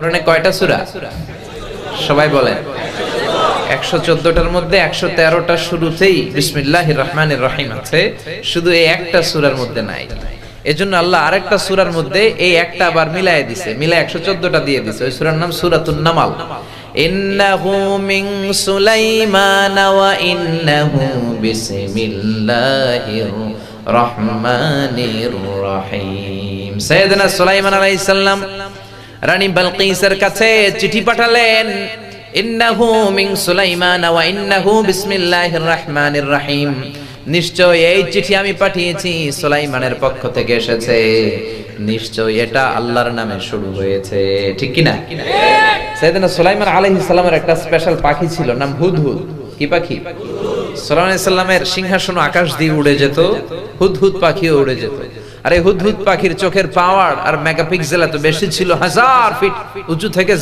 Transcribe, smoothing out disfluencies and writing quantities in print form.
কোরআনে কয়টা সূরা? সবাই বলেন। 114টার মধ্যে 113টা শুরুতেই বিসমিল্লাহির রহমানির রহিম আছে, শুধু এই একটা সূরার মধ্যে নাই। এজন্য আল্লাহ আরেকটা সূরার মধ্যে এই একটা আবার মিলায়ে দিয়েছে, মিলায়ে 114টা দিয়ে দিয়েছে। ওই সূরার নাম সূরাতুন নামাল। ইন্নাহু মিন সুলাইমান ওয়া ইন্নাহু বিসমিল্লাহির রহমানির রহিম। সাইয়েদনা সুলাইমান আলাইহিস সালাম রানী বালকিসের কাছে চিঠি পাঠালেন, ইন্নাহু মিন সুলাইমান ওয়া ইন্নাহু বিসমিল্লাহির রহমানির রহিম। নিশ্চয় এই চিঠি আমি পাঠিয়েছি সুলাইমানের পক্ষ থেকে এসেছে, নিশ্চয় এটা আল্লাহর নামে শুরু হয়েছে। ঠিক কি না? সাইয়েদনা সুলাইমান আলাইহিস সালামের একটা স্পেশাল পাখি ছিল, নাম হুদহুদ। কি পাখি? সুলাইমান আলাইহিস সালামের সিংহাসন আকাশ দিয়ে উড়ে যেত, হুদহুদ পাখিও উড়ে যেত। আর এই হুদহুদ পাখির চোখের পাওয়ার আর মেগাপিক্সেল এত বেশি ছিল, 1000 ফিট উঁচু থেকে